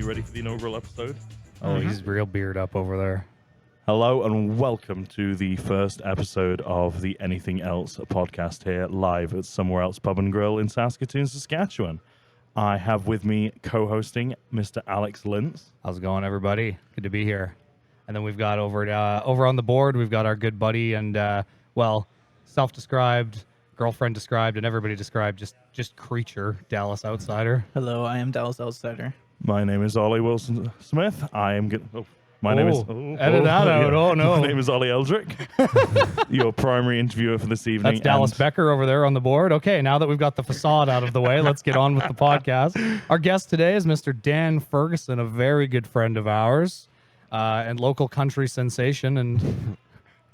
ready for the inaugural episode? Oh, he's real beard up over there. Hello and welcome to the first episode of the Anything Else podcast here live at Somewhere Else Pub and Grill in Saskatoon, Saskatchewan. I have with me co-hosting Mr. Alex Lints. How's it going, everybody? Good to be here. And then we've got over on the board, we've got our good buddy and, self-described, girlfriend described, and everybody described, just creature, Dallas Outsider. Hello, I am Dallas Outsider. My name is Olli Wilson Smith. I am good. Edit that out. Oh, no. My name is Olli Eldrick, your primary interviewer for this evening. That's Dallas Becker over there on the board. Okay, now that we've got the facade out of the way, let's get on with the podcast. Our guest today is Mr. Dan Ferguson, a very good friend of ours and local country sensation. And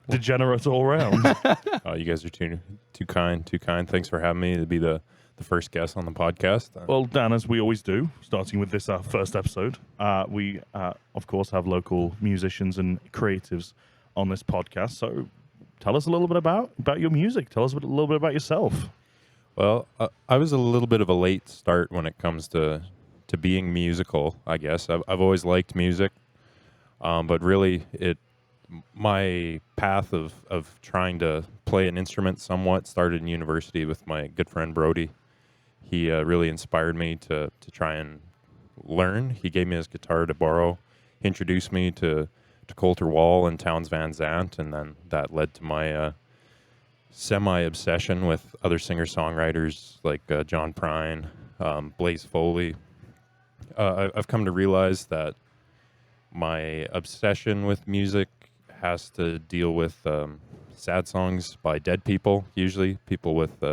degenerate all round. You guys are too kind. Thanks for having me to be the first guest on the podcast. Well, Dan, as we always do, starting with this first episode, we, of course, have local musicians and creatives on this podcast. So tell us a little bit about your music. Tell us a little bit about yourself. Well, I was a little bit of a late start when it comes to being musical, I guess. I've always liked music, but really my path of trying to play an instrument somewhat started in university with my good friend Brody. He really inspired me to try and learn. He gave me his guitar to borrow. He introduced me to Coulter Wall and Townes Van Zandt, and then that led to my semi-obsession with other singer-songwriters like John Prine, Blaze Foley. I've come to realize that my obsession with music has to deal with sad songs by dead people, usually people with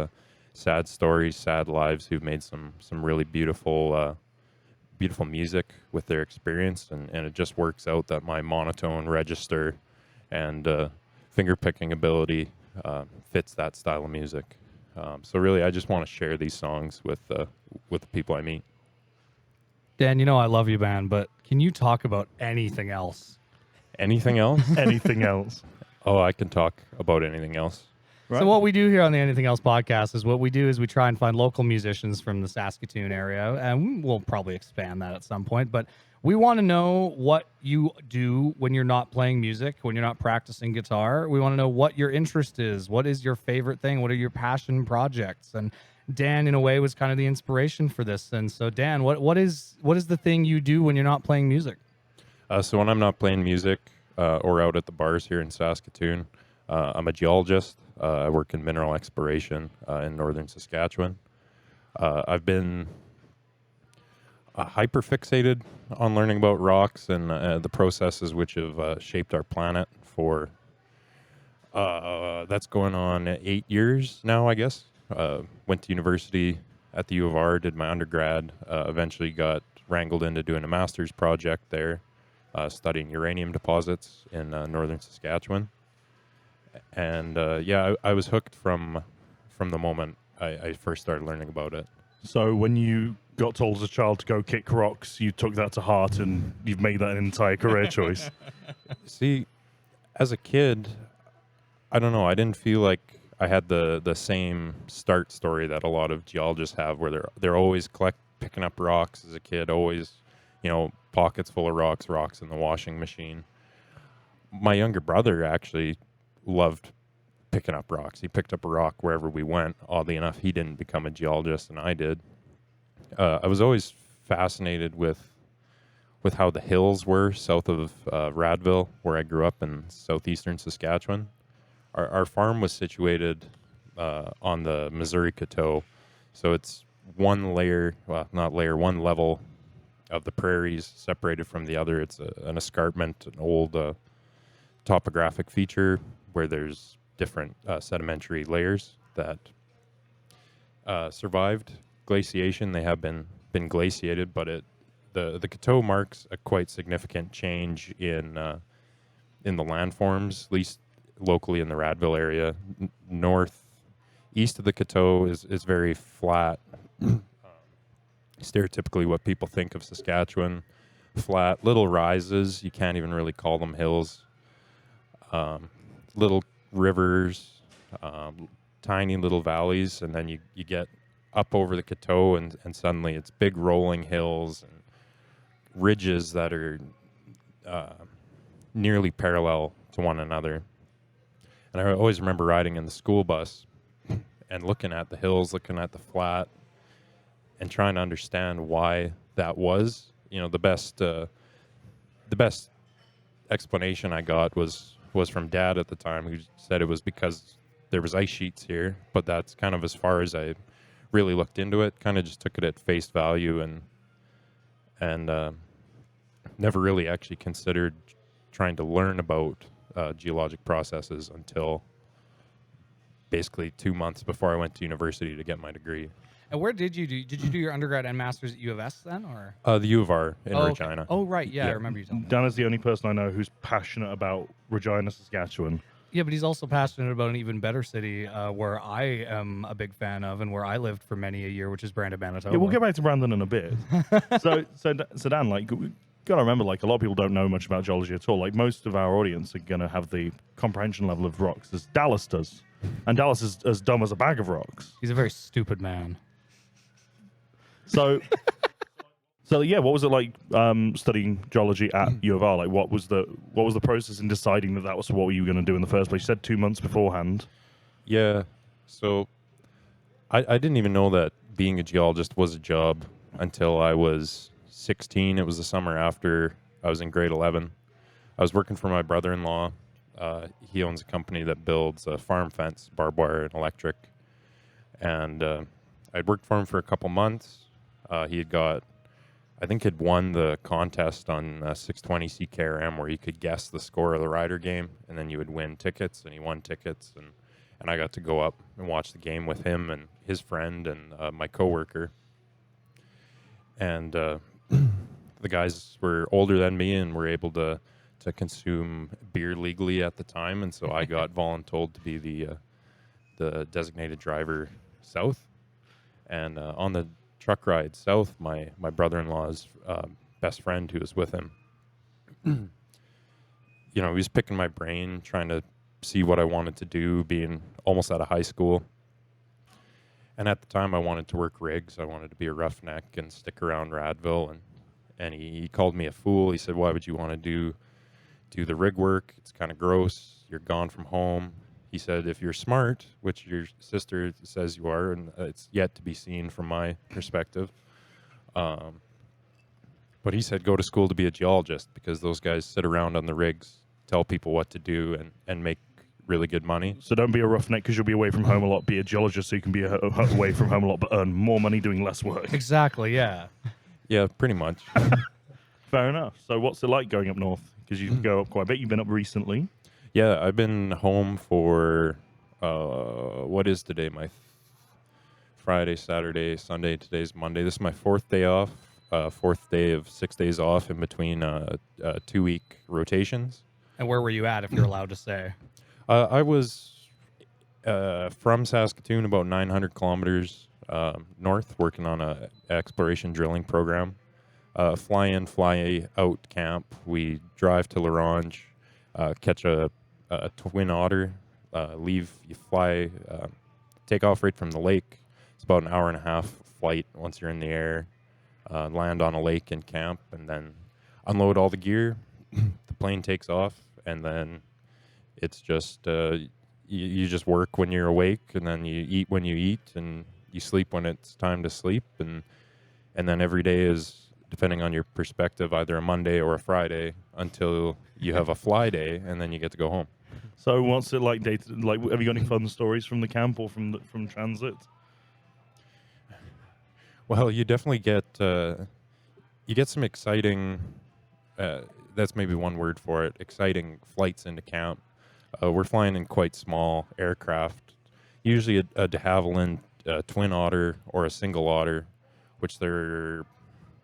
sad stories, sad lives who've made some really beautiful music with their experience, and it just works out that my monotone register and finger-picking ability fits that style of music. So really, I just want to share these songs with the people I meet. Dan, you know I love you, man, but can you talk about anything else? Anything else? Anything else? Oh, I can talk about anything else. Right. So what we do here on the Anything Else podcast is we try and find local musicians from the Saskatoon area, and we'll probably expand that at some point, but we want to know what you do when you're not playing music, when you're not practicing guitar. We want to know what your interest is. What is your favorite thing? What are your passion projects? And Dan, in a way, was kind of the inspiration for this. And so, Dan, what is the thing you do when you're not playing music? So when I'm not playing music or out at the bars here in Saskatoon, I'm a geologist. I work in mineral exploration in northern Saskatchewan. I've been hyper-fixated on learning about rocks and the processes which have shaped our planet for, that's going on 8 years now, I guess. Went to university at the U of R, did my undergrad, eventually got wrangled into doing a master's project there, studying uranium deposits in northern Saskatchewan. And I was hooked from the moment I first started learning about it. So when you got told as a child to go kick rocks, you took that to heart and you've made that an entire career choice. See, as a kid, I don't know, I didn't feel like I had the same start story that a lot of geologists have, where they're always picking up rocks as a kid, always, pockets full of rocks in the washing machine. My younger brother actually loved picking up rocks. He picked up a rock wherever we went. Oddly enough, he didn't become a geologist, and I did. I was always fascinated with how the hills were south of Radville, where I grew up in southeastern Saskatchewan. Our farm was situated on the Missouri Coteau, so it's one level of the prairies separated from the other. It's an escarpment, an old topographic feature where there's different sedimentary layers that survived glaciation. They have been glaciated, but the Coteau marks a quite significant change in the landforms, at least locally in the Radville area. East of the Coteau is very flat. Stereotypically what people think of Saskatchewan, flat, little rises. You can't even really call them hills. Little rivers, tiny little valleys, and then you get up over the Coteau, and suddenly it's big rolling hills and ridges that are nearly parallel to one another. And I always remember riding in the school bus and looking at the hills, looking at the flat, and trying to understand why that was. You know, the best explanation I got was from Dad at the time, who said it was because there was ice sheets here. But that's kind of as far as I really looked into it. Kind of just took it at face value and never really actually considered trying to learn about geologic processes until basically 2 months before I went to university to get my degree. And where did you do your undergrad and master's at U of S then, or? The U of R in Okay. Regina. Oh, right. Yeah, I remember you telling me. Dan is the only person I know who's passionate about Regina, Saskatchewan. Yeah, but he's also passionate about an even better city where I am a big fan of and where I lived for many a year, which is Brandon, Manitoba. Yeah, we'll get back to Brandon in a bit. so Dan, like, we gotta remember, like, a lot of people don't know much about geology at all. Like, most of our audience are gonna have the comprehension level of rocks as Dallas does, and Dallas is as dumb as a bag of rocks. He's a very stupid man. So, yeah, what was it like studying geology at U of R? Like, what was the process in deciding that was what you were going to do in the first place? You said 2 months beforehand. Yeah. So I didn't even know that being a geologist was a job until I was 16. It was the summer after I was in grade 11. I was working for my brother-in-law. He owns a company that builds a farm fence, barbed wire, and electric. And I'd worked for him for a couple months. He had got, I think, had won the contest on 620 CKRM where you could guess the score of the Rider game, and then you would win tickets, and he won tickets, and I got to go up and watch the game with him and his friend and my coworker. And the guys were older than me and were able to consume beer legally at the time, and so I got voluntold to be the designated driver south. And on the truck ride south, my brother-in-law's best friend who was with him, you know, he was picking my brain, trying to see what I wanted to do, being almost out of high school. And at the time, I wanted to work rigs. I wanted to be a roughneck and stick around Radville. And he called me a fool. He said, "Why would you want to do the rig work? It's kind of gross. You're gone from home." He said, "If you're smart," which your sister says you are, and it's yet to be seen from my perspective. But he said, "Go to school to be a geologist, because those guys sit around on the rigs, tell people what to do, and make really good money." So don't be a roughneck because you'll be away from home a lot. Be a geologist so you can be away from home a lot, but earn more money doing less work. Exactly, yeah. Yeah, pretty much. Fair enough. So what's it like going up north? Because you go up quite a bit. You've been up recently. Yeah, I've been home for, what is today? My Friday, Saturday, Sunday. Today's Monday. This is my fourth day off. Fourth day of 6 days off in between 2-week rotations. And where were you at, if you're allowed to say? I was from Saskatoon, about 900 kilometers north, working on a exploration drilling program. Fly in, fly out camp. We drive to Larange, catch a twin otter, take off right from the lake. It's about an hour and a half flight once you're in the air, land on a lake and camp, and then unload all the gear. The plane takes off, and then it's just you just work when you're awake, and then you eat when you eat, and you sleep when it's time to sleep, and then every day is, depending on your perspective, either a Monday or a Friday until you have a fly day, and then you get to go home. So what's it like like, have you got any fun stories from the camp or from transit? Well, you definitely get some exciting. That's maybe one word for it. Exciting flights into camp. We're flying in quite small aircraft, usually a de Havilland twin otter or a single otter, which they're,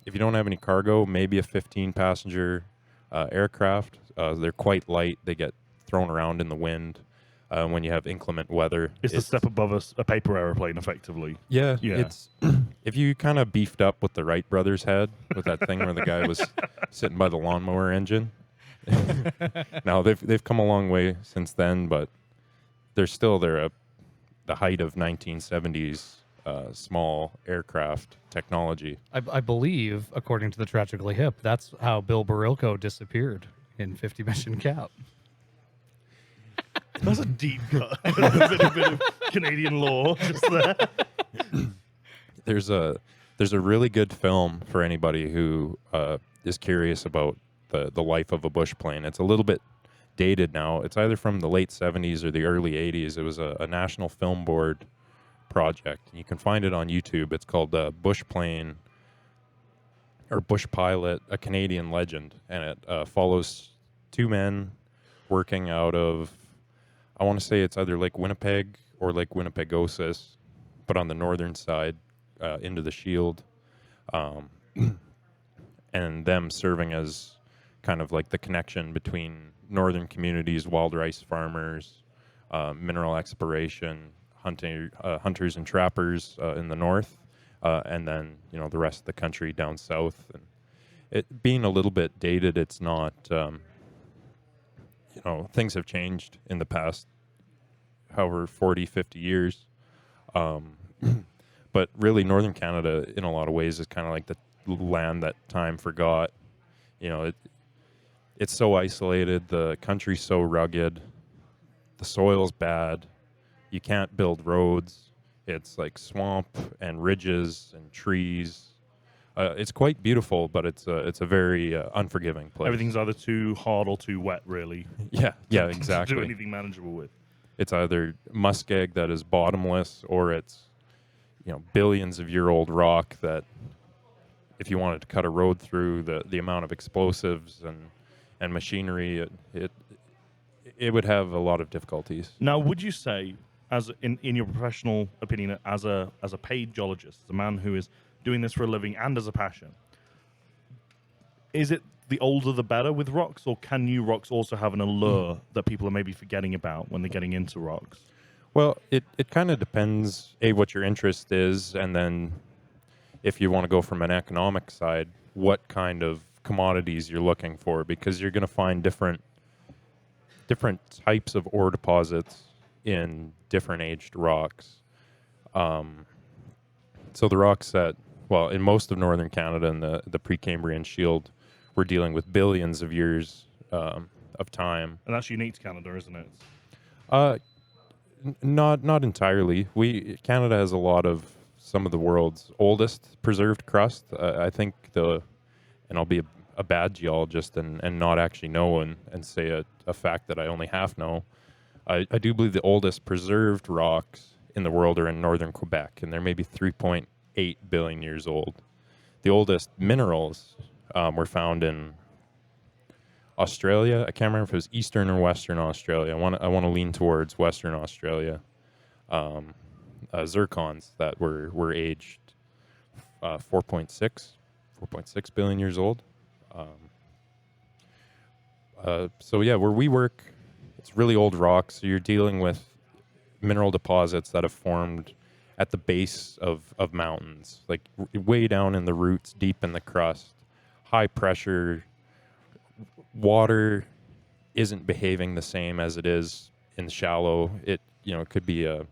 if you don't have any cargo, maybe a 15-passenger aircraft. They're quite light. They get thrown around in the wind when you have inclement weather. It's a step above a paper aeroplane, effectively. Yeah. Yeah. It's if you kind of beefed up what the Wright brothers had with that thing where the guy was sitting by the lawnmower engine. Now they've come a long way since then, but they're the height of 1970s small aircraft technology. I believe, according to the Tragically Hip, that's how Bill Barilko disappeared in 50 Mission Cap. That's a deep cut. a bit of Canadian lore just there. There's a really good film for anybody who is curious about the life of a bush plane. It's a little bit dated now. It's either from the late 70s or the early 80s. It was a National Film Board project. You can find it on YouTube. It's called Bush Plane or Bush Pilot, A Canadian Legend, and it follows two men working out of, I want to say it's either Lake Winnipeg or Lake Winnipegosis, but on the northern side into the Shield, and them serving as kind of like the connection between northern communities, wild rice farmers, mineral exploration, hunters and trappers in the north, and then the rest of the country down south. And it being a little bit dated, it's not. Things have changed in the past, however, 40, 50 years. But really, northern Canada, in a lot of ways, is kind of like the land that time forgot. It's so isolated. The country's so rugged. The soil's bad. You can't build roads. It's like swamp and ridges and trees. It's quite beautiful, but it's a very unforgiving place. Everything's either too hard or too wet, really. Yeah, To exactly. do anything manageable with. It's either muskeg that is bottomless, or it's billions of year old rock that, if you wanted to cut a road through, the amount of explosives and machinery, it would have a lot of difficulties. Now, would you say, as in your professional opinion, as a paid geologist, as a man who is doing this for a living and as a passion, is it the older the better with rocks, or can new rocks also have an allure that people are maybe forgetting about when they're getting into rocks? Well, it kind of depends, what your interest is, and then if you want to go from an economic side, what kind of commodities you're looking for, because you're going to find different types of ore deposits in different aged rocks. So the rocks that, in most of northern Canada and the Precambrian Shield, we're dealing with billions of years of time. And that's unique to Canada, isn't it? Not entirely. Canada has a lot of some of the world's oldest preserved crust. I think and I'll be a bad geologist and not actually know and say a fact that I only half know. I do believe the oldest preserved rocks in the world are in northern Quebec, and they're maybe 3.8 billion years old. The oldest minerals were found in Australia. I can't remember if it was Eastern or Western Australia. I want to lean towards Western Australia. Zircons that were aged 4.6 billion years old. So yeah, where we work, it's really old rocks. So you're dealing with mineral deposits that have formed at the base of mountains, like way down in the roots, deep in the crust, high pressure. Water isn't behaving the same as it is in shallow. It could be a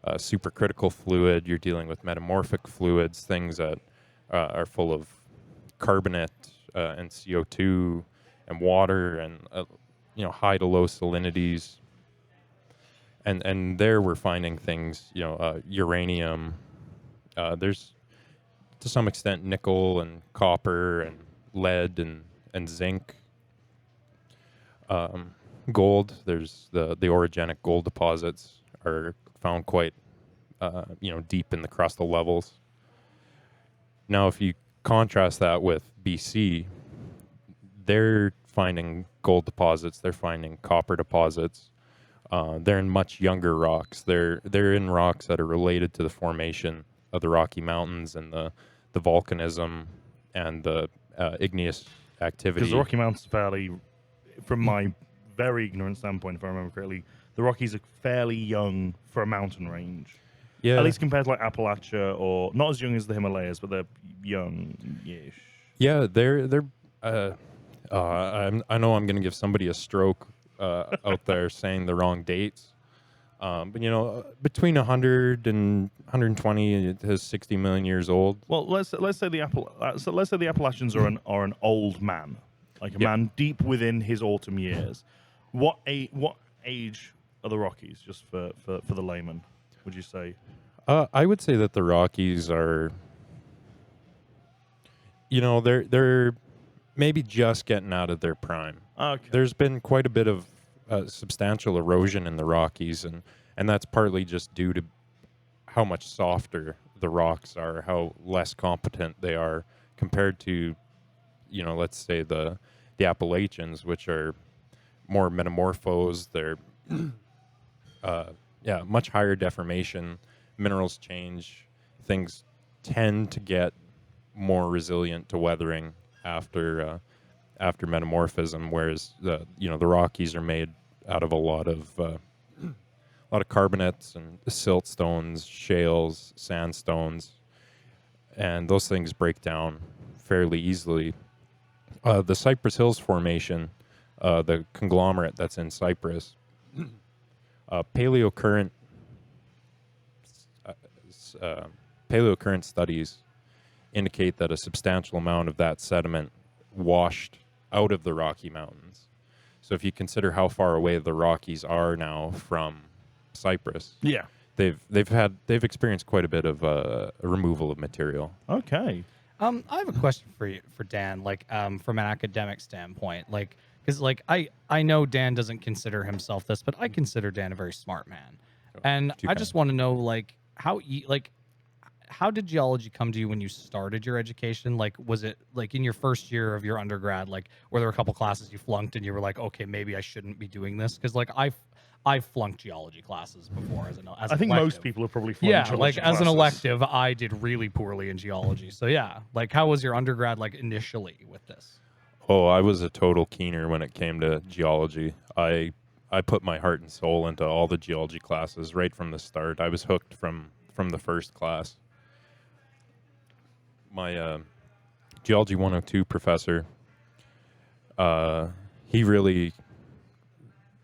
supercritical fluid. You're dealing with metamorphic fluids, things that are full of carbonate and CO2 and water and high to low salinities. And there we're finding things, uranium. There's to some extent nickel and copper and lead and zinc. Gold. There's the orogenic gold deposits are found quite deep in the crustal levels. Now, if you contrast that with BC, they're finding gold deposits. They're finding copper deposits. They're in much younger rocks. They're in rocks that are related to the formation of the Rocky Mountains and the volcanism and the igneous activity. Because the Rocky Mountains are fairly, from my very ignorant standpoint, if I remember correctly, the Rockies are fairly young for a mountain range. Yeah. At least compared to like Appalachia, or not as young as the Himalayas, but they're young-ish. Yeah, they're. I know I'm going to give somebody a stroke out there saying the wrong dates. But between 100 and 120, it has 60 million years old. Well, let's say the Appalachians are an old man, like a Yep. man deep within his autumn years. What age are the Rockies? Just for the layman, would you say? I would say that the Rockies are, they're maybe just getting out of their prime. Okay. There's been quite a bit of substantial erosion in the Rockies, and that's partly just due to how much softer the rocks are, how less competent they are compared to, let's say the Appalachians, which are more metamorphosed. They're, much higher deformation. Minerals change. Things tend to get more resilient to weathering after metamorphism, whereas the Rockies are made out of a lot of carbonates and siltstones, shales, sandstones, and those things break down fairly easily. The Cypress Hills Formation, the conglomerate that's in Cyprus, paleocurrent studies indicate that a substantial amount of that sediment washed out of the Rocky Mountains. So if you consider how far away the Rockies are now from Cyprus, Yeah. they've experienced quite a bit of a removal of material. Okay. I have a question for Dan, like from an academic standpoint, like because I know Dan doesn't consider himself this, but I consider Dan a very smart man, and too I kind. just want to know how did geology come to you when you started your education? Like, was it like in your first year of your undergrad, like were there a couple classes you flunked and you were like, okay, maybe I shouldn't be doing this? Because like I flunked geology classes before as I think most people have probably flunked geology as an classes. elective, I did really poorly in geology. So yeah, like how was your undergrad like initially with this? Oh, I was a total keener when it came to geology. I put my heart and soul into all the geology classes right from the start. I was hooked from the first class. My Geology 102 professor, he really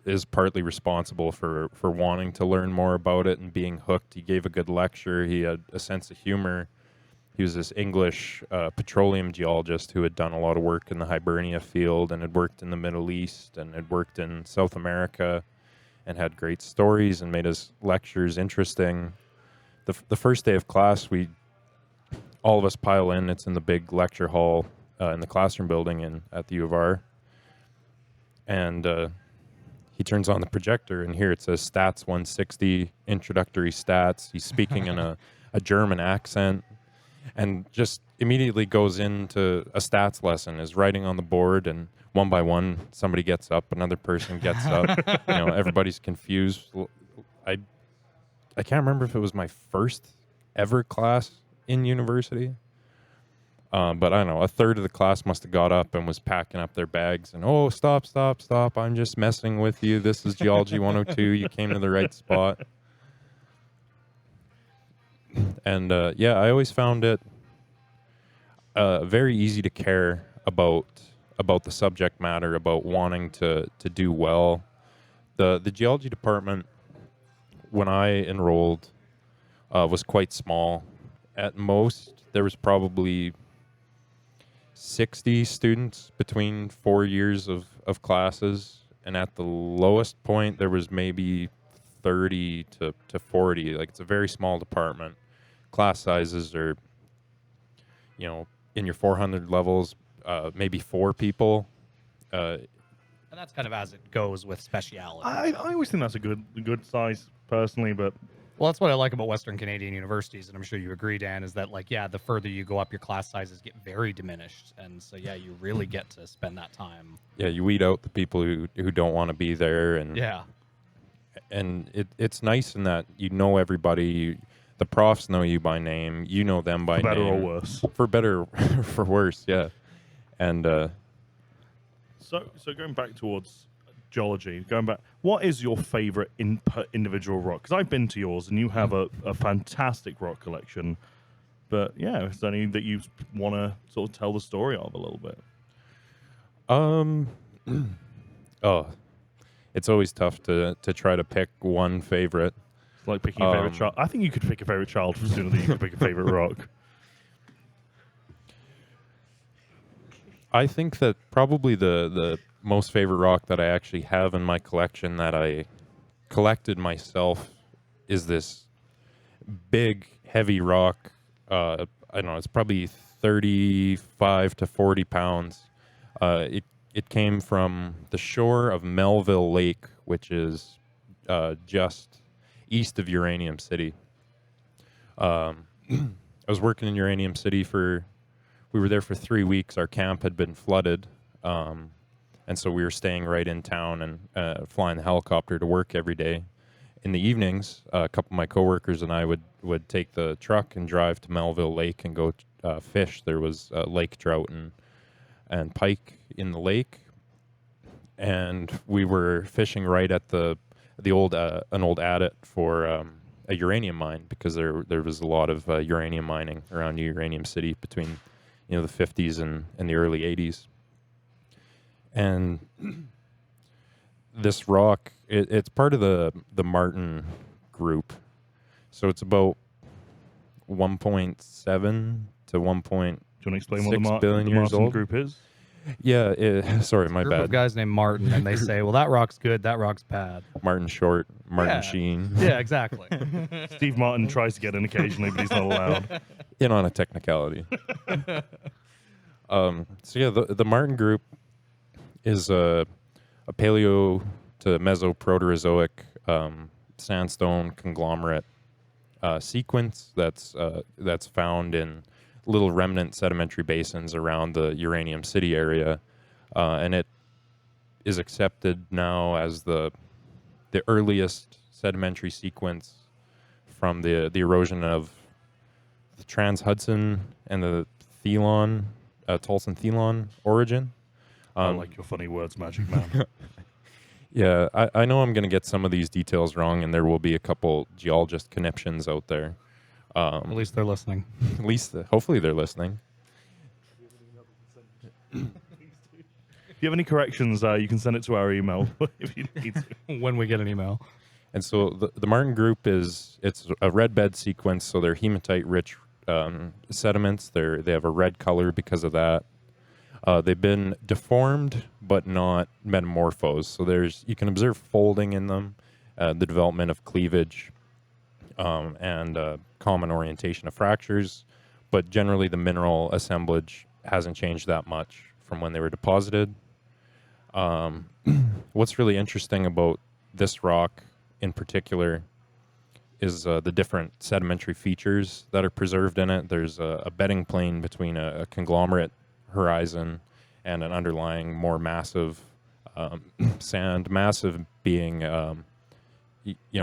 is partly responsible for wanting to learn more about it and being hooked. He gave a good lecture. He had a sense of humor. He was this English petroleum geologist who had done a lot of work in the Hibernia field and had worked in the Middle East and had worked in South America and had great stories and made his lectures interesting. The first day of class, all of us pile in. It's in the big lecture hall in the classroom building at the U of R. And he turns on the projector, and here it says Stats 160, Introductory Stats. He's speaking in a German accent and just immediately goes into a stats lesson, is writing on the board, and one by one, somebody gets up, another person gets up. Everybody's confused. I can't remember if it was my first ever class in university. But I don't know, a third of the class must have got up and was packing up their bags and, oh, stop. I'm just messing with you. This is Geology 102. You came to the right spot. And I always found it very easy to care about the subject matter, about wanting to do well. The geology department, when I enrolled, was quite small. At most, there was probably 60 students between 4 years of classes, and at the lowest point, there was maybe 30 to 40. Like, it's a very small department. Class sizes are, in your 400 levels, maybe 4 people. And that's kind of as it goes with speciality. I always think that's a good size personally, but Well, that's what I like about Western Canadian universities, and I'm sure you agree, Dan, is that the further you go up, your class sizes get very diminished, and so you really get to spend that time. Yeah, you weed out the people who don't want to be there, and it's nice in that you know everybody. The profs know you by name. You know them by for better name. or worse. For better, for worse, yeah. And So going back towards geology, what is your favorite individual rock? Because I've been to yours, and you have a fantastic rock collection. But yeah, is there any that you want to sort of tell the story of a little bit? it's always tough to try to pick one favorite. It's like picking a favorite child. I think you could pick a favorite child sooner than you could pick a favorite rock. I think that probably the most favorite rock that I actually have in my collection that I collected myself is this big, heavy rock. I don't know, it's probably 35 to 40 pounds. It came from the shore of Melville Lake, which is just east of Uranium City. I was working in Uranium City we were there for 3 weeks. Our camp had been flooded, and so we were staying right in town and flying the helicopter to work every day. In the evenings, a couple of my coworkers and I would take the truck and drive to Melville Lake and go fish. There was lake trout and pike in the lake, and we were fishing right at an old adit for a uranium mine, because there was a lot of uranium mining around Uranium City between the 50s and the early 80s. And this rock, it's part of the Martin group. So it's about 1.7 to 1. Do you want to explain what 6 billion the years Martin old? group is? Yeah, sorry, my Group of bad. guys named Martin, and they say, well, that rock's good, that rock's bad. Martin Short, Martin Yeah. Sheen. Yeah, exactly. Steve Martin tries to get in occasionally, but he's not allowed. In on a technicality. So yeah, the Martin group is a paleo to Mesoproterozoic sandstone conglomerate sequence that's found in little remnant sedimentary basins around the Uranium City area, and it is accepted now as the earliest sedimentary sequence from the erosion of the Trans-Hudson and the Thelon, Tolson-Thelon origin. I like your funny words, Magic Man. Yeah, I know I'm going to get some of these details wrong, and there will be a couple geologist conniptions out there. At least they're listening. At least, hopefully, they're listening. If you have any corrections, you can send it to our email if you need to. When we get an email. And so the Martin group it's a red bed sequence, so they're hematite-rich sediments. They have a red color because of that. They've been deformed but not metamorphosed. So you can observe folding in them, the development of cleavage, and common orientation of fractures. But generally, the mineral assemblage hasn't changed that much from when they were deposited. What's really interesting about this rock in particular is the different sedimentary features that are preserved in it. There's a bedding plane between a conglomerate horizon and an underlying more massive sand. Massive being,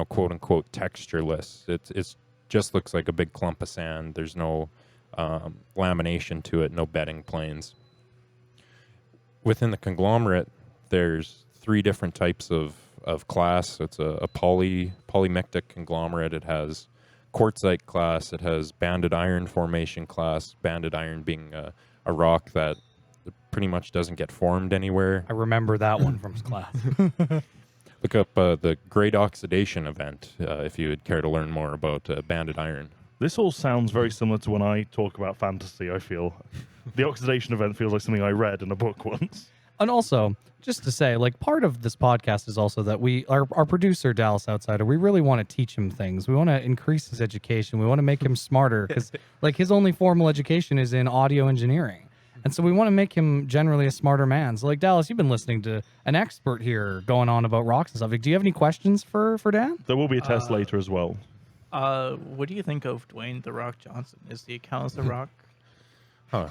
quote unquote, textureless. It's just looks like a big clump of sand. There's no lamination to it, no bedding planes. Within the conglomerate, there's 3 different types of class. It's a polymictic conglomerate. It has quartzite class. It has banded iron formation class. Banded iron being a rock that pretty much doesn't get formed anywhere. I remember that one from class. Look up the great oxidation event if you would care to learn more about banded iron. This all sounds very similar to when I talk about fantasy, I feel. The oxidation event feels like something I read in a book once. And also, just to say, like, part of this podcast is also that our producer, Dallas Outsider, we really want to teach him things. We want to increase his education. We want to make him smarter because, like, his only formal education is in audio engineering. And so we want to make him generally a smarter man. So, like, Dallas, you've been listening to an expert here going on about rocks and stuff. Like, do you have any questions for Dan? There will be a test later as well. What do you think of Dwayne "The Rock" Johnson? Is he count as The Rock? Huh.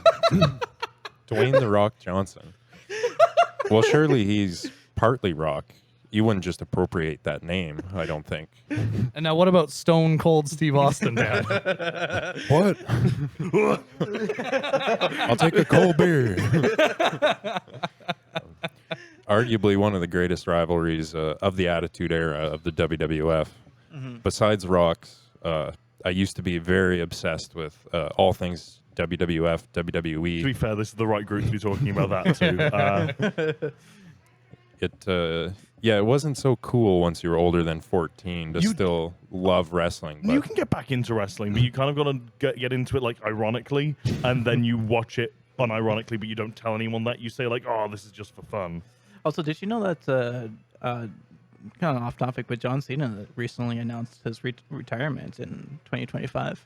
Dwayne "The Rock" Johnson. Well, surely he's partly rock. You wouldn't just appropriate that name, I don't think. And now, what about Stone Cold Steve Austin, Dan? What? I'll take a cold beer. Arguably one of the greatest rivalries of the Attitude Era of the WWF. Mm-hmm. Besides rocks, I used to be very obsessed with all things WWF, WWE. To be fair, this is the right group to be talking about that too. it wasn't so cool once you were older than 14 to You- still love wrestling. You But can get back into wrestling, but you kind of got to get into it like ironically, and then you watch it unironically, but you don't tell anyone that. You say like, "Oh, this is just for fun." Also, did you know that kind of off topic, but John Cena recently announced his retirement in 2025.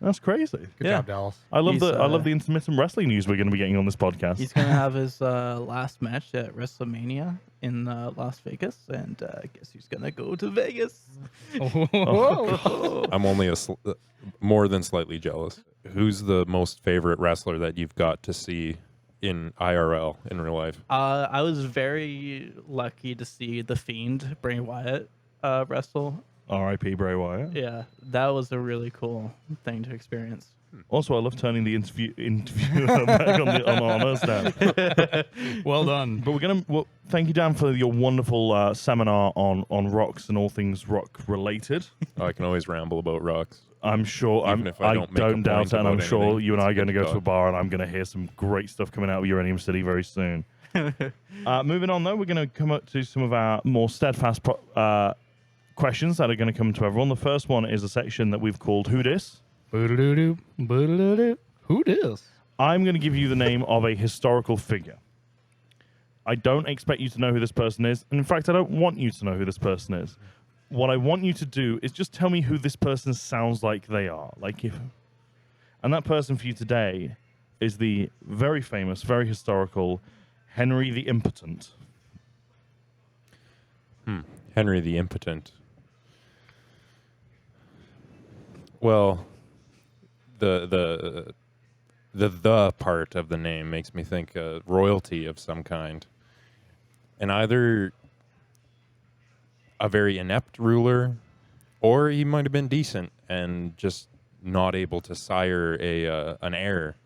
That's crazy. Good Yeah. job, Dallas. I love He's, the intermittent wrestling news we're going to be getting on this podcast. He's gonna have his last match at WrestleMania in Las Vegas, and I guess he's gonna go to Vegas. Whoa. I'm only more than slightly jealous. Who's the most favorite wrestler that you've got to see in IRL in real life? I was very lucky to see The Fiend, Bray Wyatt, wrestle. R.I.P. Bray Wyatt. Yeah, that was a really cool thing to experience. Also, I love turning the interview back on us now. Well done. But thank you, Dan, for your wonderful seminar on rocks and all things rock related. I can always ramble about rocks. I'm sure. Even if I don't make a don't doubt point it, and I'm about sure anything, you and I are it's going to good go to to a talk. bar, and I'm going to hear some great stuff coming out of Uranium City very soon. Moving on, though, we're going to come up to some of our more steadfast questions that are going to come to everyone. The first one is a section that we've called Who Dis? Boo-doo-doo-doo, boo-doo-doo-doo. Who dis? I'm going to give you the name of a historical figure. I don't expect you to know who this person is. And in fact, I don't want you to know who this person is. What I want you to do is just tell me who this person sounds like they are. And that person for you today is the very famous, very historical Henry the Impotent. Henry the Impotent. Well, the part of the name makes me think royalty of some kind, and either a very inept ruler, or he might have been decent and just not able to sire an heir.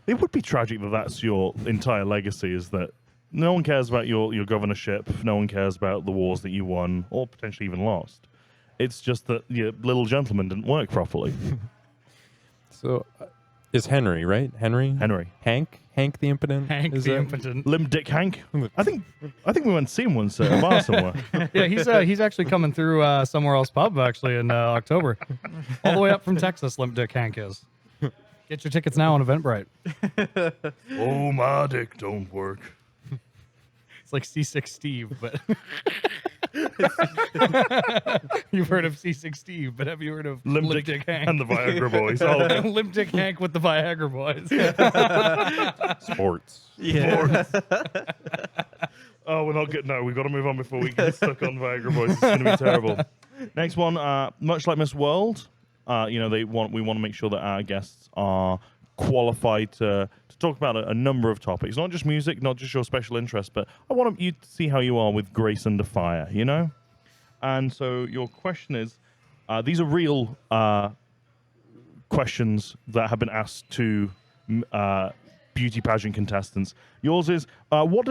It would be tragic that that's your entire legacy, is that no one cares about your governorship, no one cares about the wars that you won, or potentially even lost. It's just that your little gentleman didn't work properly. So, is Henry right? Henry. Hank the Impotent. Hank Is the that- Impotent. Limp Dick Hank. I think we went to see him once at a bar somewhere. Yeah, he's actually coming through Somewhere Else Pub actually in October. All the way up from Texas, Limp Dick Hank is. Get your tickets now on Eventbrite. Oh, my dick don't work. It's like C6 Steve, but you've heard of C6 Steve, but have you heard of Limp Dick and the Viagra Boys. Oh, Limp Dick Hank with the Viagra Boys. Sports. Yeah. oh, we're not good. No, we've got to move on before we get stuck on Viagra Boys. It's going to be terrible. Next one, much like Miss World, we want to make sure that our guests are qualified to talk about a number of topics, not just music, not just your special interest, but I want you to see how you are with Grace Under Fire, And so your question is, these are real questions that have been asked to beauty pageant contestants. Yours is, what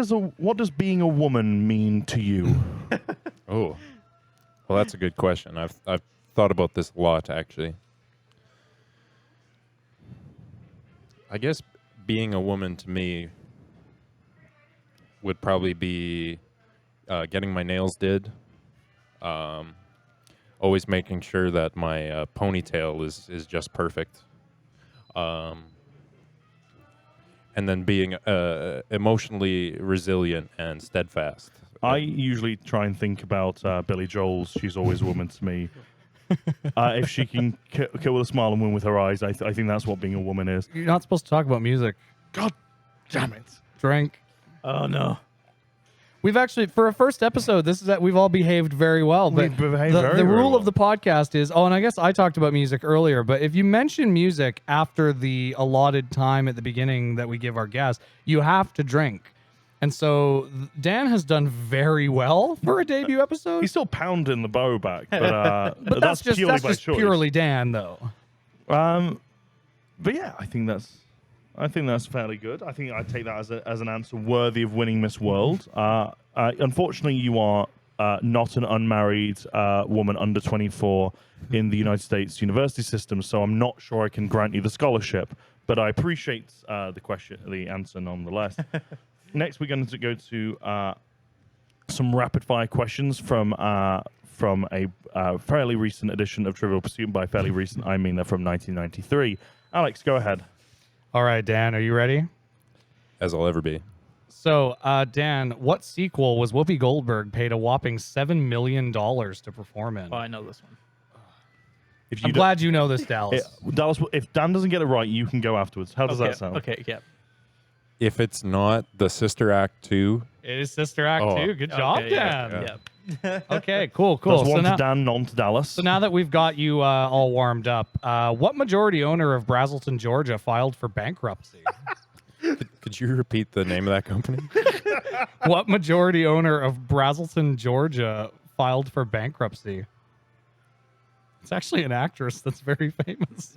does being a woman mean to you? Oh, well, that's a good question. I've thought about this a lot, actually. I guess being a woman to me would probably be getting my nails did, always making sure that my ponytail is just perfect, and then being emotionally resilient and steadfast. I usually try and think about Billy Joel's "She's Always a Woman to Me." If she can kill with a smile and win with her eyes, I think that's what being a woman is. You're not supposed to talk about music. God damn it! Drink. Oh no. We've actually, for a first episode, we've all behaved very well. But We've behaved the very rule well. of the podcast is, and I guess I talked about music earlier, but if you mention music after the allotted time at the beginning that we give our guests, you have to drink. And so Dan has done very well for a debut episode. He's still pounding the bow back, but that's just by choice. purely Dan, though. But yeah, I think that's fairly good. I think I take that as an answer worthy of winning Miss World. Unfortunately, you are not an unmarried woman under 24 in the United States university system, so I'm not sure I can grant you the scholarship. But I appreciate the answer nonetheless. Next, we're going to go to some rapid fire questions from a fairly recent edition of Trivial Pursuit. And by fairly recent, I mean they're from 1993. Alex, go ahead. All right, Dan, are you ready? As I'll ever be. So, Dan, what sequel was Whoopi Goldberg paid a whopping $7 million to perform in? Oh, I know this one. If you I'm glad you know this, Dallas. Dallas, if Dan doesn't get it right, you can go afterwards. How does Okay, that sound? Okay, yeah. If it's not the Sister Act 2, It is Sister Act Oh. 2. Good job, Okay, Dan. Yeah. Okay, cool. That's So one now, to Dan, none to Dallas. so now that we've got you all warmed up, what majority owner of Brazelton, Georgia filed for bankruptcy? could you repeat the name of that company? What majority owner of Brazelton, Georgia filed for bankruptcy? It's actually an actress that's very famous.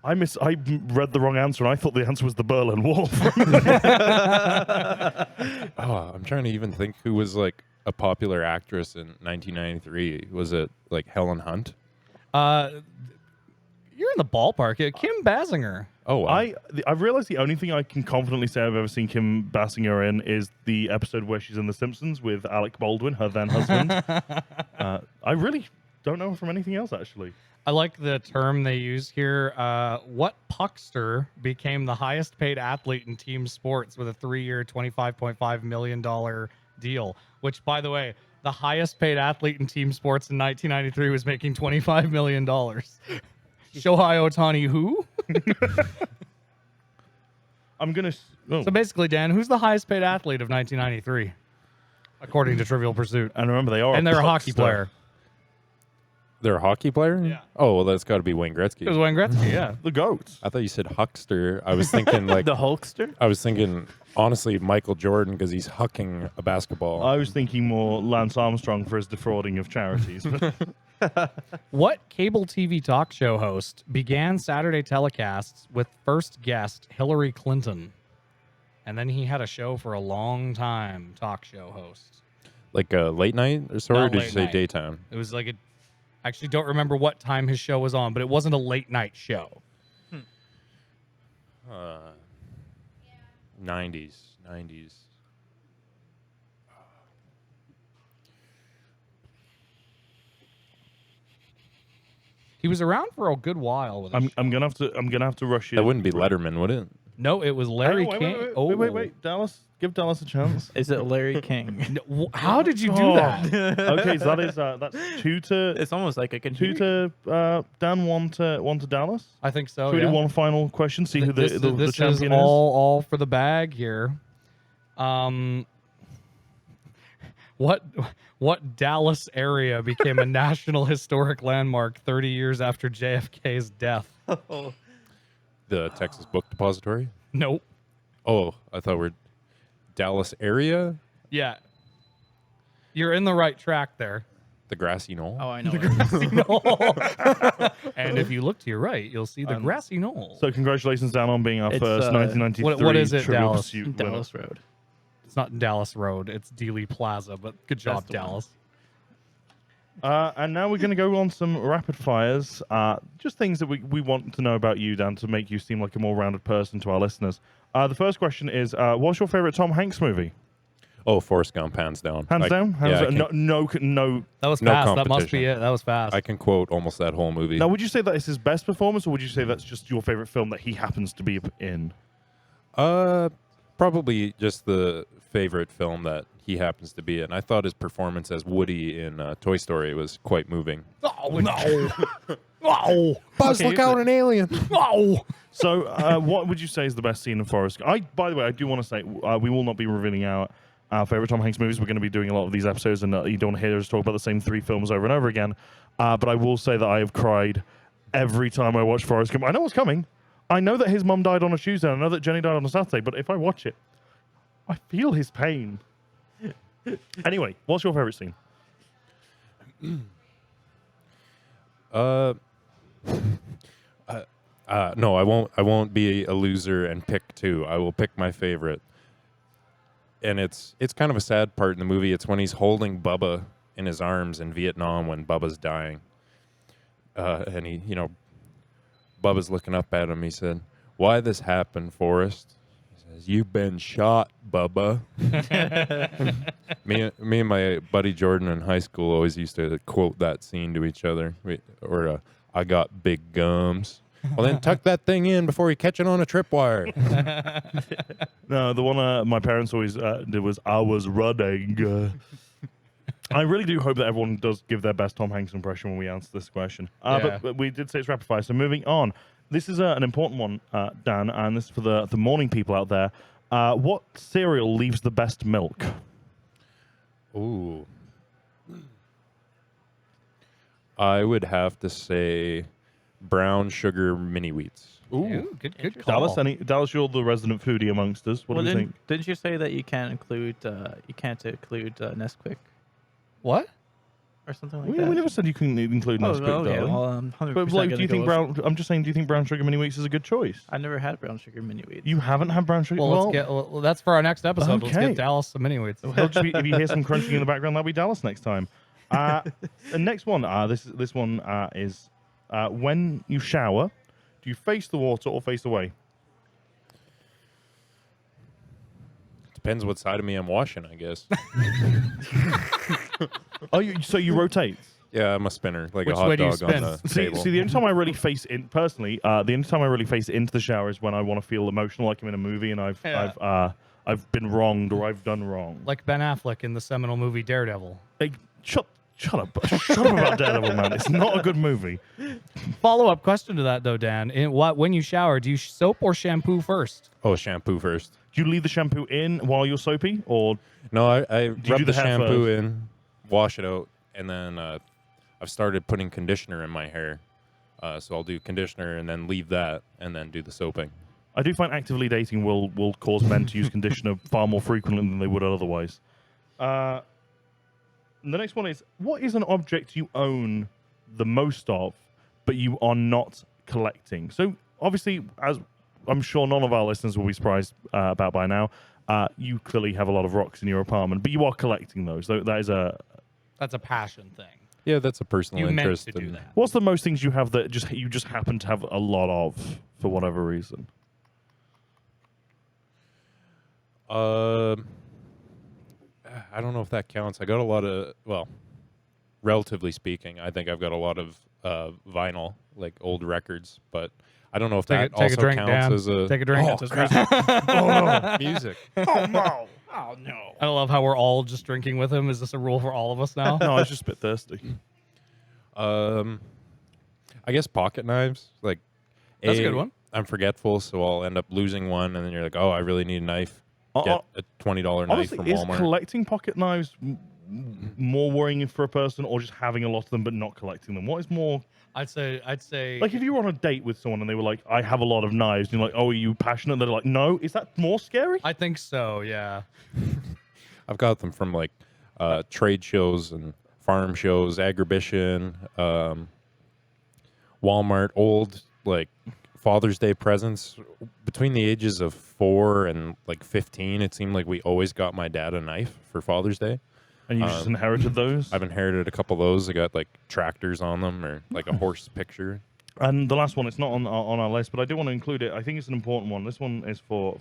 I read the wrong answer, and I thought the answer was the Berlin Wall. Oh, I'm trying to even think who was like a popular actress in 1993. Was it like Helen Hunt? You're in the ballpark. Kim Basinger. Oh, wow. I've realized the only thing I can confidently say I've ever seen Kim Basinger in is the episode where she's in The Simpsons with Alec Baldwin, her then husband. I really don't know her from anything else, actually. I like the term they use here. What puckster became the highest paid athlete in team sports with a 3-year, $25.5 million deal? Which, by the way, the highest paid athlete in team sports in 1993 was making $25 million. Shohei Ohtani, who? I'm going to... Oh. So basically, Dan, who's the highest paid athlete of 1993? According to Trivial Pursuit. And remember, they are And they're a hockey puckster. player. They're a hockey player? Yeah. Oh, well, that's got to be Wayne It was Gretzky. Wayne Gretzky, yeah. The GOAT. I thought you said huckster. I was thinking like The Hulkster? I was thinking honestly Michael Jordan because he's hucking a basketball. I was thinking more Lance Armstrong for his defrauding of charities. What cable TV talk show host began Saturday telecasts with first guest Hillary Clinton? And then he had a show for a long time, talk show host. Like a late night or so, or Not did you late say night. daytime? It was like I actually don't remember what time his show was on, but it wasn't a late night show. 90s. He was around for a good while with us. I'm gonna have to rush you. That wouldn't be Letterman, would it? No, it was Larry Wait, King. wait. Dallas, give Dallas a chance. Is it Larry King? No, how did you do that? Okay, so that's two to It's almost like I can hear two you. to Dan, one to Dallas. I think so. Should we yeah. do one final question? See who This the is champion all for the bag here. What Dallas area became a National Historic Landmark 30 years after JFK's death? The Texas Book Depository? Nope. Oh, I thought we're Dallas area? Yeah. You're in the right track there. The Grassy Knoll? Oh, I know. Grassy knoll. And if you look to your right, you'll see the grassy knoll. So congratulations, Dan, on being our It's, first 1993 what is it, Trivial Dallas? Pursuit winner. Dallas Road. It's not Dallas Road. It's Dealey Plaza, but good job, That's the one. Dallas. And now we're going to go on some rapid fires. Just things that we want to know about you, Dan, to make you seem like a more rounded person to our listeners. The first question is, what's your favorite Tom Hanks movie? Oh, Forrest Gump, hands down. Hands down? Yeah, Hands I down? can, No. That was No fast. That must be competition. it. That was fast. I can quote almost that whole movie. Now, would you say that is his best performance, or would you say that's just your favorite film that he happens to be in? Probably just the favorite film that he happens to be in. I thought his performance as Woody in Toy Story was quite moving. Oh, no. Oh. Buzz, Okay, look out, an alien! Oh. So, what would you say is the best scene in Forrest Gump? By the way, I do want to say we will not be revealing our favorite Tom Hanks movies. We're going to be doing a lot of these episodes, and you don't want to hear us talk about the same 3 films over and over again. But I will say that I have cried every time I watch Forrest Gump. I know what's coming. I know that his mum died on a Tuesday. I know that Jenny died on a Saturday. But if I watch it, I feel his pain. Anyway, what's your favorite scene? No, I won't. I won't be a loser and pick 2. I will pick my favorite. And it's kind of a sad part in the movie. It's when he's holding Bubba in his arms in Vietnam when Bubba's dying. And he, Bubba's looking up at him. He said, "Why this happened, Forrest?" He You've been shot, Bubba. me and my buddy Jordan in high school always used to quote that scene to each other. I got big gums. Well, then tuck that thing in before you catch it on a tripwire. No, the one my parents always did was I was running. I really do hope that everyone does give their best Tom Hanks impression when we answer this question. Yeah. But we did say it's rapid fire, so moving on. This is an important one, Dan, and this is for the morning people out there. What cereal leaves the best milk? Ooh. I would have to say brown sugar mini wheats. Ooh, good call. Dallas, you're the resident foodie amongst us. What do you think? Didn't you say that you can't include Nesquik What? or something like We that? never said you couldn't include Nesquik, okay. darling. Well, I'm 100% But like, do gonna you think go with- I'm just saying, do you think brown sugar mini wheats is a good choice? I never had brown sugar mini wheats. You haven't had brown sugar. Well, that's for our next episode. Let's Okay. get Dallas some mini wheats. He'll just if you hear some crunching in the background, that'll be Dallas next time. The next one, this one is when you shower, do you face the water or face away? Depends what side of me I'm washing, I guess. So you rotate? Yeah, I'm a spinner, like Which a hot way do you dog spin? on the See, table. the only time I really face in personally, the only time I really face into the shower is when I want to feel emotional, like I'm in a movie and I've been wronged or I've done wrong. Like Ben Affleck in the seminal movie Daredevil. Like, shut up about Daredevil, man. It's not a good movie. Follow-up question to that, though, Dan. When you shower, do you soap or shampoo first? Oh, shampoo first. Do you leave the shampoo in while you're soapy, or No, I you rub do the the hair shampoo first? in, wash it out, and then I've started putting conditioner in my hair. So I'll do conditioner and then leave that, and then do the soaping. I do find actively dating will cause men to use conditioner far more frequently than they would otherwise. The next one is, what is an object you own the most of, but you are not collecting? So obviously, as I'm sure none of our listeners will be surprised about by now, you clearly have a lot of rocks in your apartment, but you are collecting those. So that is That's a passion thing. Yeah, that's a personal You meant interest. to do and- that. What's the most things you have that you just happen to have a lot of for whatever reason? I don't know if that counts. I got a lot of, well, relatively speaking, I think I've got a lot of vinyl, like old records, but I don't know if that Take a also drink, counts Dan. as a Take a drink. Oh, crap. Music. Oh no! Oh no! I love how we're all just drinking with him. Is this a rule for all of us now? No, I was just a bit thirsty. I guess pocket knives. Like, That's a good one. I'm forgetful, so I'll end up losing one, and then you're like, oh, I really need a knife. Get a $20 knife Honestly, from is Walmart. collecting pocket knives more worrying for a person, or just having a lot of them but not collecting them? What is more? I'd say Like, if you were on a date with someone and they were like, I have a lot of knives, and you're like, oh, are you passionate? They're like, no. Is that more scary? I think so, yeah. I've got them from like trade shows and farm shows, Agribition, Walmart, old like Father's Day presents. Between the ages of 4 and like 15, it seemed like we always got my dad a knife for Father's Day. And you just inherited those? I've inherited a couple of those. I got like tractors on them or like a horse picture. And the last one, it's not on our list, but I do want to include it. I think it's an important one. This one is for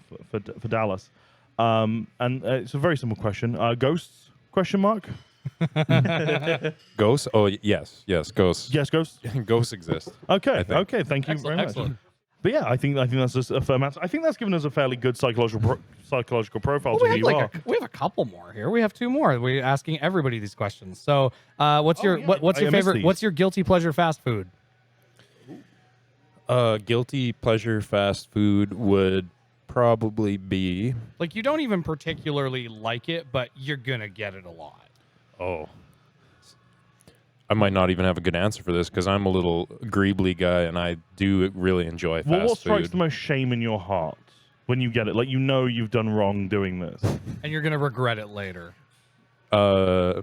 Dallas. And it's a very simple question. Ghosts? Question mark? Ghosts? Oh, yes, ghosts. Yes, ghosts. Ghosts exist. Okay, I think. okay. Thank you very much. Excellent. But yeah, I think that's just a fair answer. I think that's given us a fairly good psychological profile Well, to who you are. we have a couple more here. We have 2 more. We're asking everybody these questions. So, what's your yeah. what's your I missed favorite? these. What's your guilty pleasure fast food? Guilty pleasure fast food would probably be Like you don't even particularly like it, but you're gonna get it a lot. oh. I might not even have a good answer for this because I'm a little greebly guy and I do really enjoy fast Well, what strikes food. the most shame in your heart when you get it? Like, you know you've done wrong doing this. And you're gonna regret it later.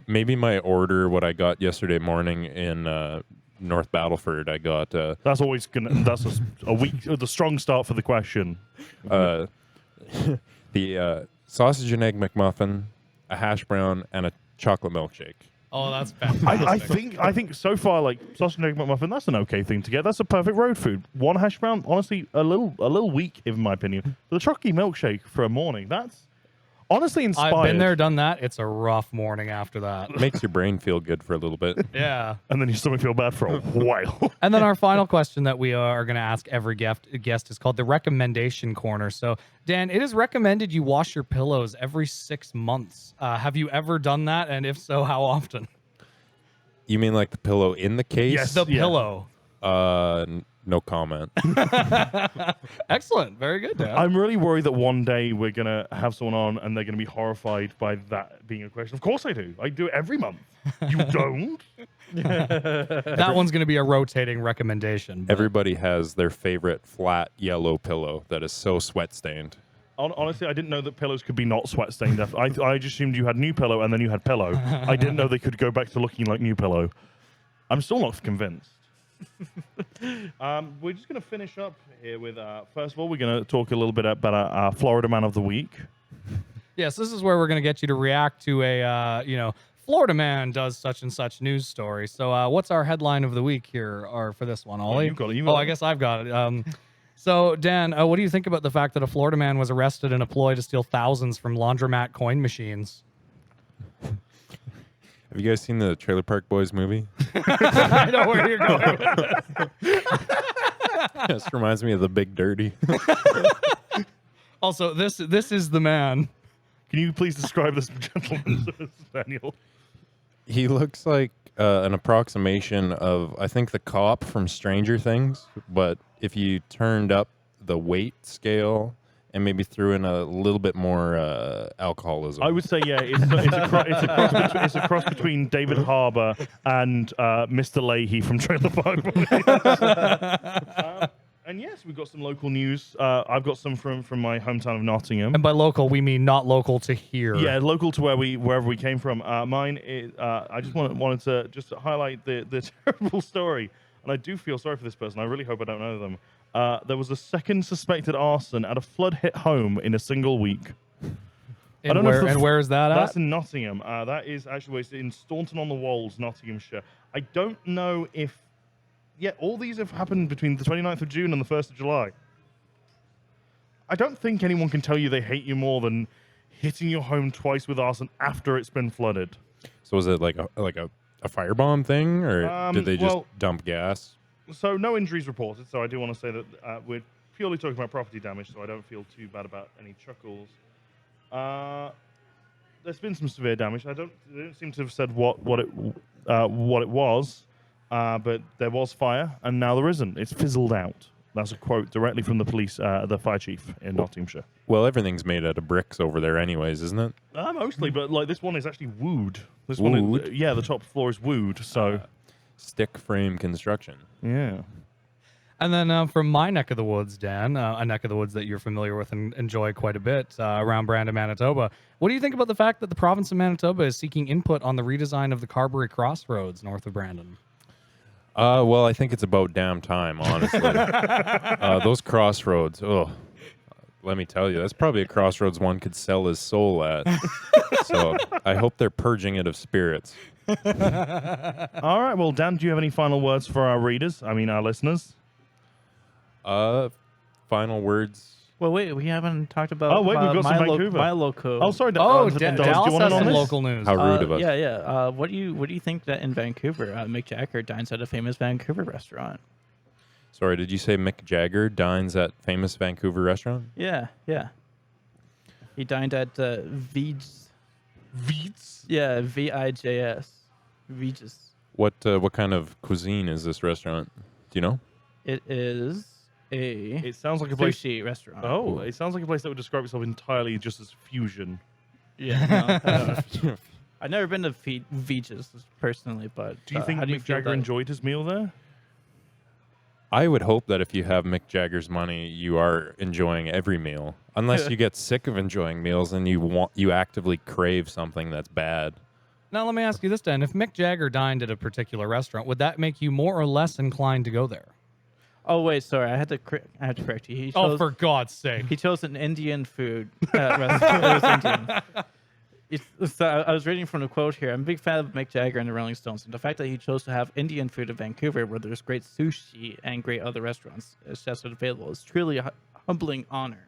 Maybe my order, what I got yesterday morning in North Battleford, I got That's always gonna. That's a weak, the strong start for the question. the sausage and egg McMuffin, a hash brown, and a chocolate milkshake. Oh, that's fantastic. I think so far, like sausage and egg McMuffin, that's an okay thing to get. That's a perfect road food. One hash brown, honestly, a little weak in my opinion. The chocolate milkshake for a morning, that's honestly inspired. I've been there, done that. It's a rough morning after that. Makes your brain feel good for a little bit. Yeah. And then your stomach feel bad for a while. And then our final question that we are going to ask every guest is called the recommendation corner. So, Dan, it is recommended you wash your pillows every 6 months. Have you ever done that? And if so, how often? You mean like the pillow in the case? Yes. The Yeah. pillow. No comment. Excellent. Very good, Dan. I'm really worried that one day we're going to have someone on and they're going to be horrified by that being a question. Of course I do. I do it every month. You don't? That one's going to be a rotating recommendation. but- Everybody has their favorite flat yellow pillow that is so sweat stained. Honestly, I didn't know that pillows could be not sweat stained. I just assumed you had new pillow and then you had pillow. I didn't know they could go back to looking like new pillow. I'm still not convinced. We're just going to finish up here with, first of all, we're going to talk a little bit about our Florida Man of the Week. Yes, this is where we're going to get you to react to a, Florida man does such and such news story. So what's our headline of the week here or for this one, Ollie? you've got it, you've got I it. guess I've got it. So, Dan, what do you think about the fact that a Florida man was arrested in a ploy to steal thousands from laundromat coin machines? Have you guys seen the Trailer Park Boys movie? I know where you're going with this. This reminds me of The Big Dirty. Also, this is the man. Can you please describe this gentleman to us, Daniel? He looks like an approximation of, I think, the cop from Stranger Things, but if you turned up the weight scale and maybe threw in a little bit more alcoholism. I would say, yeah, it's a cross between David Harbour and Mr. Leahy from Trailer Park Boys. And yes, we've got some local news. I've got some from my hometown of Nottingham. And by local, we mean not local to here. Yeah, local to wherever we came from. Mine is, I just wanted to just highlight the terrible story, and I do feel sorry for this person. I really hope I don't know them. There was a second suspected arson at a flood-hit home in a single week. I don't know if where is that That's at? in Nottingham. That is actually in Staunton-on-the-Wolds, Nottinghamshire. I don't know if... Yeah, all these have happened between the 29th of June and the 1st of July. I don't think anyone can tell you they hate you more than hitting your home twice with arson after it's been flooded. So was it like a firebomb thing, or did they just dump gas? So no injuries reported, so I do want to say that we're purely talking about property damage, so I don't feel too bad about any chuckles. There's been some severe damage. They don't seem to have said what it was, but there was fire, and now there isn't. It's fizzled out. That's a quote directly from the police, the fire chief in Nottinghamshire. Well, everything's made out of bricks over there anyways, isn't it? Mostly, but like this one is actually wood. This Wood? one, yeah, the top floor is wood. So Stick frame construction. yeah. And then from my neck of the woods, Dan, a neck of the woods that you're familiar with and enjoy quite a bit, around Brandon, Manitoba. What do you think about the fact that the province of Manitoba is seeking input on the redesign of the Carberry Crossroads north of Brandon? Well, I think it's about damn time, honestly. Those crossroads, let me tell you, that's probably a crossroads one could sell his soul at. So I hope they're purging it of spirits. All right. Well, Dan, do you have any final words for our readers? I mean, our listeners? Final words. Well, wait, we haven't talked about. Oh, wait, we've got some my Vancouver. my local. Oh, sorry. Dallas do you has want in some on this? local news. How rude of us. Yeah. What do you think that in Vancouver, Mick Jagger dines at a famous Vancouver restaurant? Sorry, did you say Mick Jagger dines at famous Vancouver restaurant? Yeah. He dined at Vijs. Veets? Yeah, Vijs. Vijs. What kind of cuisine is this restaurant? Do you know? It is a It sounds like a place. sushi restaurant. Oh, it sounds like a place that would describe itself entirely just as fusion. Yeah. No, I've never been to Vijs personally, but Do you think how do you Mick feel Jagger that- enjoyed his meal there? I would hope that if you have Mick Jagger's money, you are enjoying every meal. Unless you get sick of enjoying meals and you actively crave something that's bad. Now, let me ask you this, Dan. If Mick Jagger dined at a particular restaurant, would that make you more or less inclined to go there? Oh wait, sorry, I had to correct you. He chose, Oh, for God's sake. he chose an Indian food restaurant. It was Indian. So I was reading from a quote here. I'm a big fan of Mick Jagger and the Rolling Stones, and the fact that he chose to have Indian food in Vancouver, where there's great sushi and great other restaurants, chefs are available, is truly a humbling honor.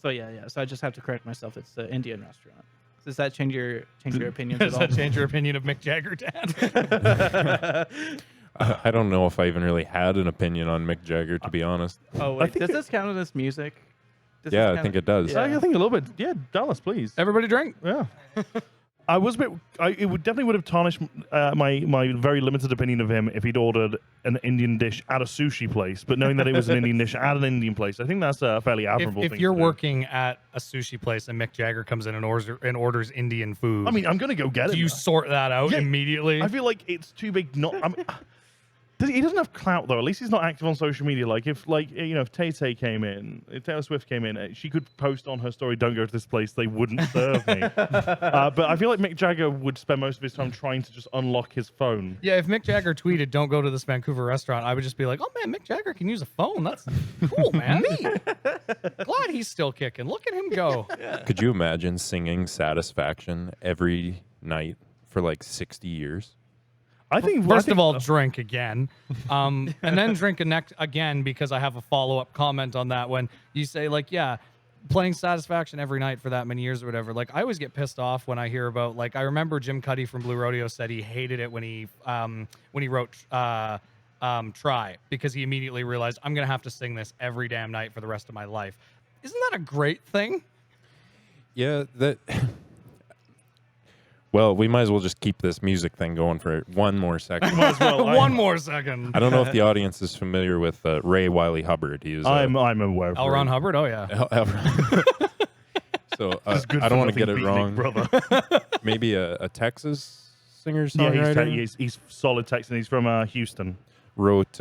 So yeah. So I just have to correct myself. It's an Indian restaurant. Does that change your opinions at Does all? that change your opinion of Mick Jagger, Dan? I don't know if I even really had an opinion on Mick Jagger, to be honest. Oh wait, does this count as music? Yeah, I think it does. Yeah. I think a little bit. Yeah, Dallas, please. Everybody drink. Yeah. I was a bit. It would definitely would have tarnished my very limited opinion of him if he'd ordered an Indian dish at a sushi place. But knowing that it was an Indian dish at an Indian place, I think that's a fairly admirable thing. If you're to do. working at a sushi place and Mick Jagger comes in and orders Indian food, I mean, I'm gonna go get it. do you sort that out Yeah, immediately? I feel like it's too big. Not. He doesn't have clout though. At least he's not active on social media. Like if Tay-Tay came in, if Taylor Swift came in, she could post on her story, "Don't go to this place. They wouldn't serve me." But I feel like Mick Jagger would spend most of his time trying to just unlock his phone. Yeah, if Mick Jagger tweeted, "Don't go to this Vancouver restaurant," I would just be like, "Oh man, Mick Jagger can use a phone. That's cool, man. Glad he's still kicking. Look at him go." Could you imagine singing Satisfaction every night for like 60 years? I think First of all, drink again, and then drink again because I have a follow-up comment on that. When you say like, yeah, playing Satisfaction every night for that many years or whatever, like I always get pissed off when I hear about, like, I remember Jim Cuddy from Blue Rodeo said he hated it when he wrote Try, because he immediately realized I'm gonna have to sing this every damn night for the rest of my life. Isn't that a great thing? Yeah, that. Well, we might as well just keep this music thing going for one more second. might as well. One more second. I don't know if the audience is familiar with Ray Wiley Hubbard. He was I'm aware of L. Ron Hubbard. Oh yeah. So It's good I for don't want to nothing get it beatnik, wrong. brother. Maybe a Texas singer Yeah, songwriter. he's solid Texan. He's from Houston. Wrote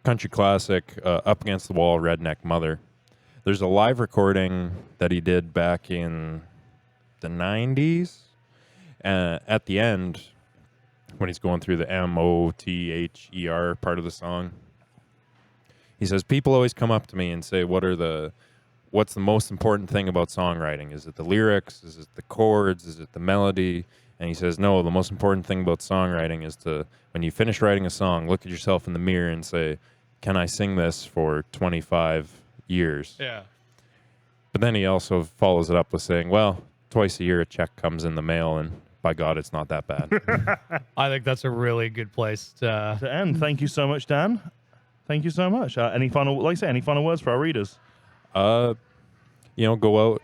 country classic Up Against the Wall, Redneck Mother. There's a live recording that he did back in the 90s. At the end, when he's going through the MOTHER part of the song, he says, people always come up to me and say, what's the most important thing about songwriting? Is it the lyrics? Is it the chords? Is it the melody? And he says, no, the most important thing about songwriting is to, when you finish writing a song, look at yourself in the mirror and say, can I sing this for 25 years? Yeah. But then he also follows it up with saying, well, twice a year a check comes in the mail, and by God, it's not that bad. I think that's a really good place to end. Thank you so much, Dan. Thank you so much. Any final words for our readers? Go out,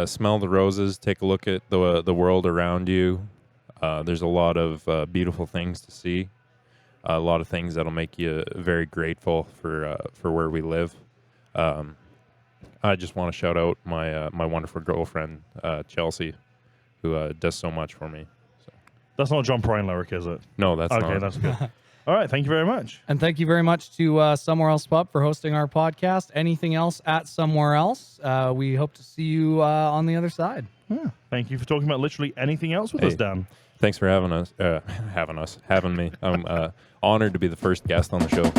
smell the roses, take a look at the world around you. There's a lot of beautiful things to see. A lot of things that'll make you very grateful for where we live. I just want to shout out my wonderful girlfriend, Chelsea, who does so much for me. So. That's not a John Prine lyric, is it? No, that's not. Okay, that's good. All right, thank you very much. And thank you very much to Somewhere Else Pub for hosting our podcast. Anything else at Somewhere Else? We hope to see you on the other side. Yeah. Thank you for talking about literally anything else with us, Dan. Thanks for having me. I'm honored to be the first guest on the show.